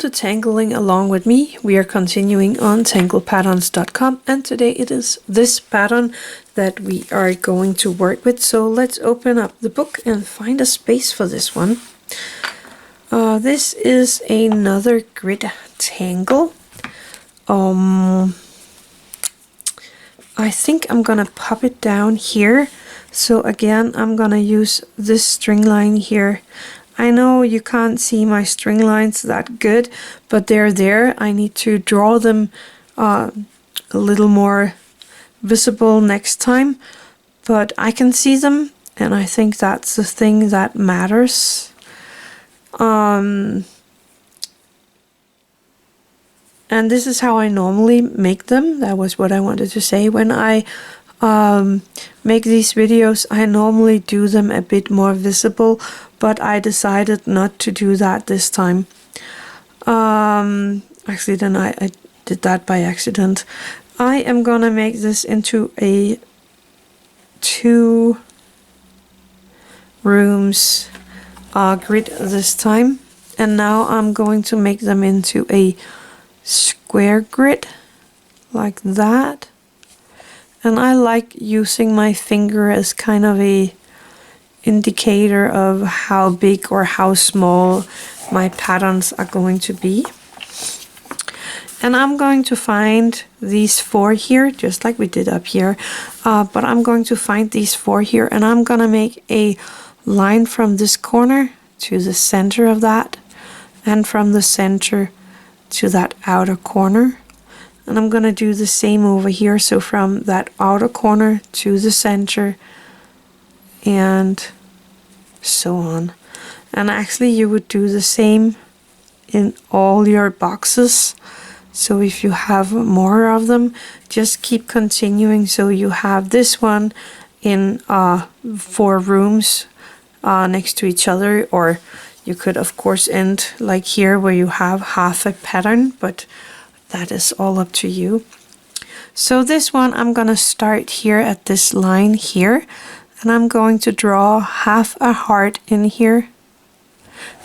to Tangling Along with me. We are continuing on tanglepatterns.com, and today it is this pattern that we are going to work with. So let's open up the book and find a space for this one. This is another grid tangle. I think I'm gonna pop it down here. So again, I'm gonna use this string line here. I know you can't see my string lines that good, but they're there. I need to draw them a little more visible next time, but I can see them, and I think that's the thing that matters. And this is how I normally make them. That was what I wanted to say. When I make these videos, I normally do them a bit more visible, but I decided not to do that this time. Actually, then I did that by accident. I am gonna make this into a 2 rooms grid this time, and now I'm going to make them into a square grid like that. And I like using my finger as kind of a indicator of how big or how small my patterns are going to be. And I'm going to find these 4 here, just like we did up here, but I'm going to find these 4 here, and I'm gonna make a line from this corner to the center of that, and from the center to that outer corner. And I'm gonna do the same over here, so from that outer corner to the center, and so on. And actually you would do the same in all your boxes. So if you have more of them, just keep continuing. So you have this one in 4 rooms next to each other, or you could of course end like here where you have half a pattern, but that is all up to you. So this one, I'm gonna start here at this line here, and I'm going to draw half a heart in here.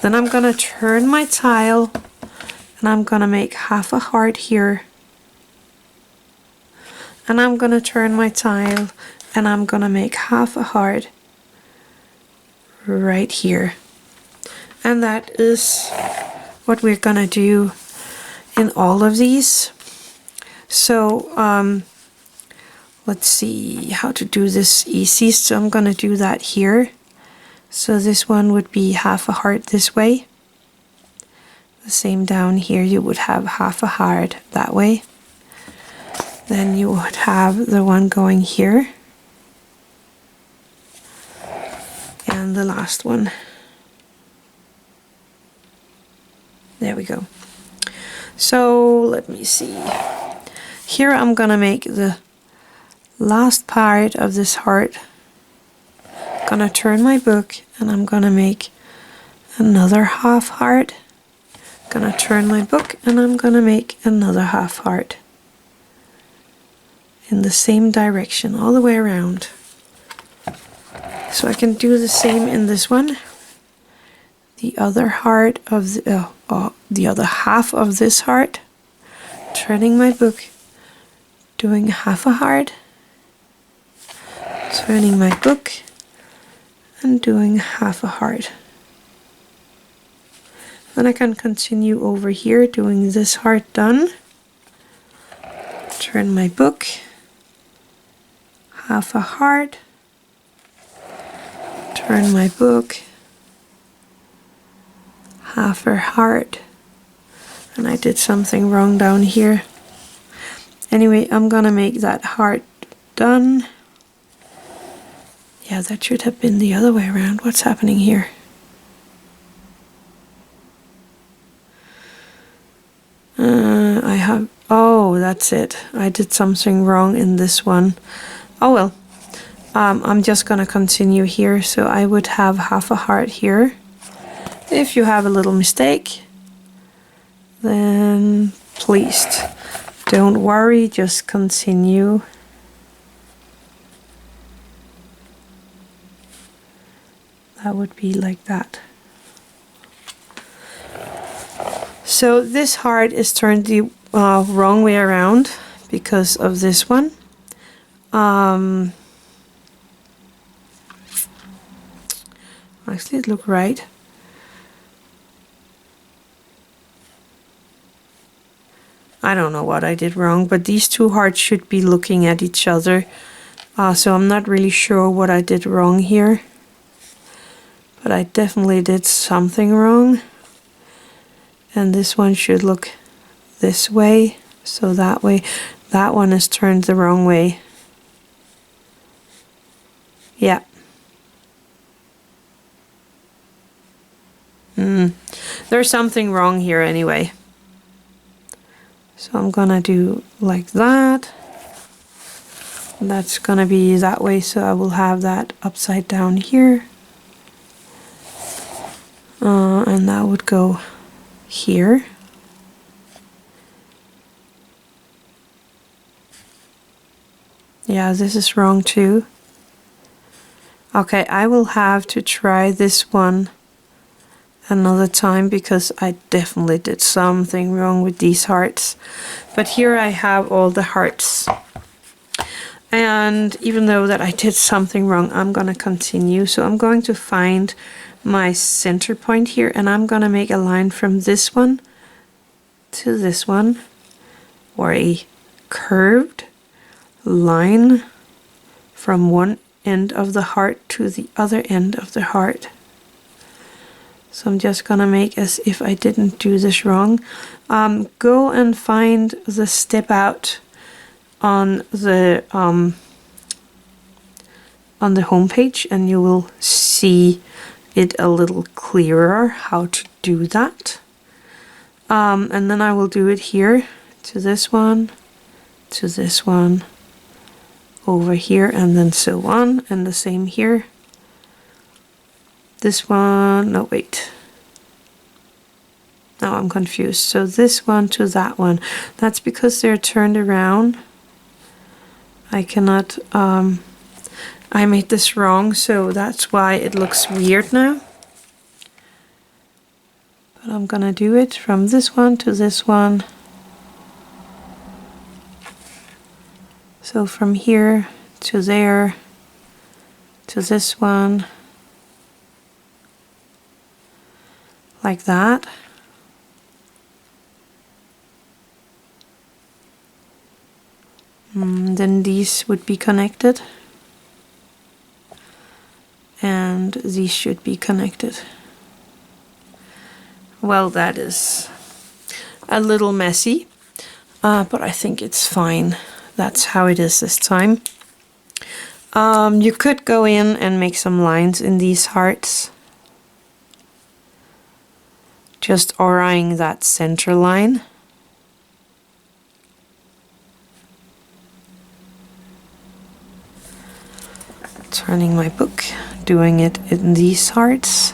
Then I'm gonna turn my tile, and I'm gonna make half a heart here. And I'm gonna turn my tile, and I'm gonna make half a heart right here. And that is what we're gonna do in all of these. So let's see how to do this easy. So I'm gonna do that here. So this one would be half a heart this way. The same down here, you would have half a heart that way. Then you would have the one going here. And the last one. There we go. So let me see. Here I'm gonna make the last part of this heart. Gonna turn my book, and I'm gonna make another half heart. Gonna turn my book, and I'm gonna make another half heart in the same direction all the way around. So I can do the same in this one. The other heart of the other half of this heart, turning my book, doing half a heart, turning my book, and doing half a heart. Then I can continue over here doing this heart done, turn my book, half a heart, turn my book, half a heart, and I did something wrong down here. Anyway, I'm gonna make that heart done. Yeah, that should have been the other way around. What's happening here? Oh, that's it. I did something wrong in this one. Oh well. I'm just gonna continue here. So I would have half a heart here. If you have a little mistake, then please don't worry, just continue. That would be like that. So this heart is turned the wrong way around because of this one. Actually, it looked right. I don't know what I did wrong, but these two hearts should be looking at each other. So I'm not really sure what I did wrong here. But I definitely did something wrong. And this one should look this way. So that way, that one is turned the wrong way. Yeah. There's something wrong here anyway. So I'm gonna do like that. That's gonna be that way, so I will have that upside down here. And that would go here. Yeah, this is wrong too. Okay, I will have to try this one another time because I definitely did something wrong with these hearts. But here I have all the hearts. And even though that I did something wrong, I'm gonna continue. So I'm going to find my center point here, and I'm gonna make a line from this one to this one, or a curved line from one end of the heart to the other end of the heart. So I'm just gonna make as if I didn't do this wrong. Go and find the step out on the home page, and you will see it a little clearer how to do that. And then I will do it here to this one, over here, and then so on, and the same here. This one, no wait. Now I'm confused. So this one to that one. That's because they're turned around. I cannot, I made this wrong, so that's why it looks weird now. But I'm gonna do it from this one to this one. So from here to there, to this one, like that. Then these would be connected. And these should be connected. Well, that is a little messy, but I think it's fine. That's how it is this time. You could go in and make some lines in these hearts. Just auraing that center line. Turning my book, doing it in these hearts.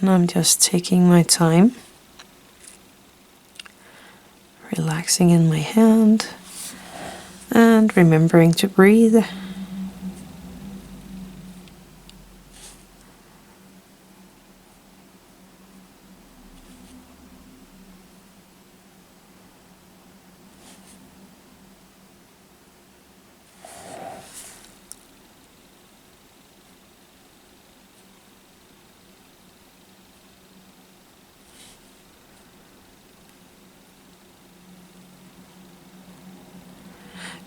And I'm just taking my time, relaxing in my hand, and remembering to breathe.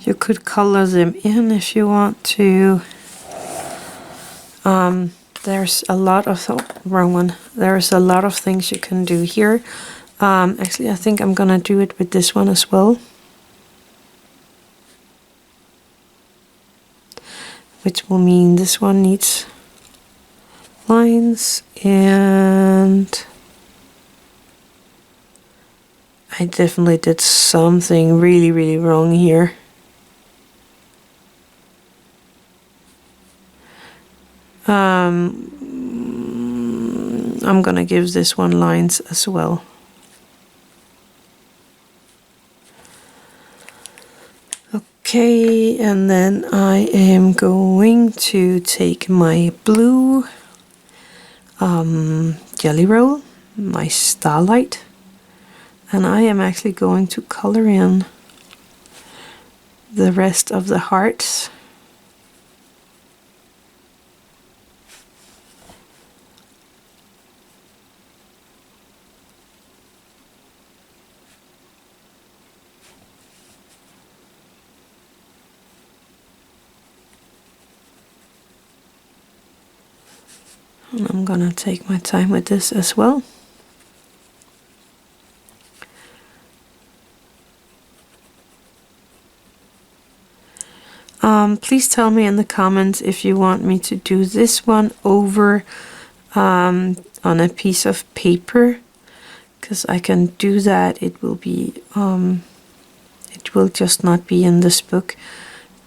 You could color them in if you want to. There's a lot of wrong one. There's a lot of things you can do here. Actually, I think I'm gonna do it with this one as well, which will mean this one needs lines, and I definitely did something really wrong here. I'm gonna give this one lines as well. Okay, and then I am going to take my blue jelly roll, my starlight, and I am actually going to color in the rest of the hearts. And I'm gonna take my time with this as well. Please tell me in the comments if you want me to do this one over on a piece of paper, because I can do that. It will be it will just not be in this book,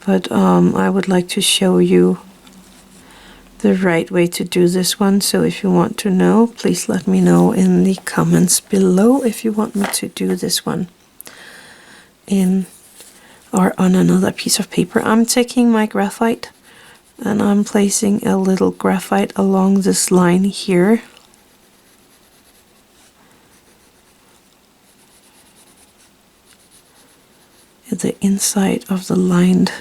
but I would like to show you the right way to do this one. So if you want to know, please let me know in the comments below if you want me to do this one in or on another piece of paper. I'm taking my graphite and I'm placing a little graphite along this line here. At the inside of the lined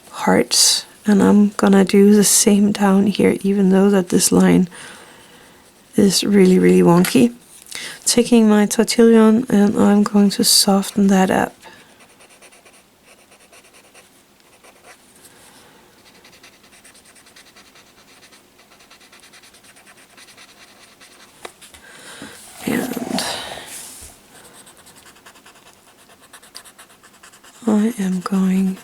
hearts. And I'm gonna do the same down here, even though that this line is really, really wonky. Taking my Tortillion and I'm going to soften that up. And I am going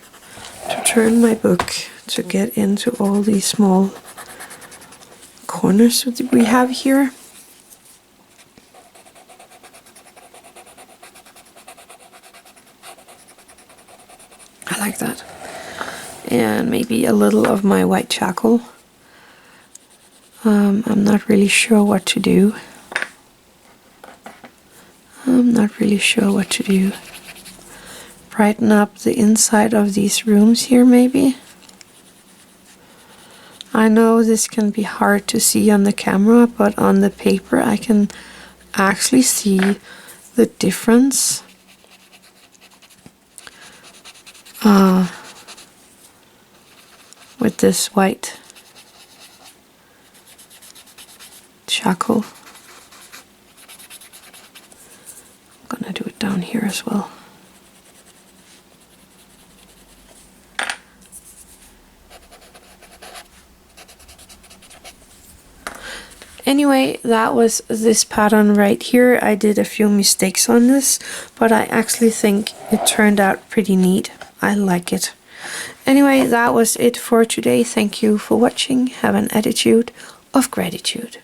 to turn my book to get into all these small corners that we have here. I like that. And maybe a little of my white charcoal. I'm not really sure what to do. Brighten up the inside of these rooms here, maybe. I know this can be hard to see on the camera, but on the paper I can actually see the difference. With this white charcoal. I'm gonna do it down here as well. Anyway, that was this pattern right here. I did a few mistakes on this, but I actually think it turned out pretty neat. I like it. Anyway, that was it for today. Thank you for watching. Have an attitude of gratitude.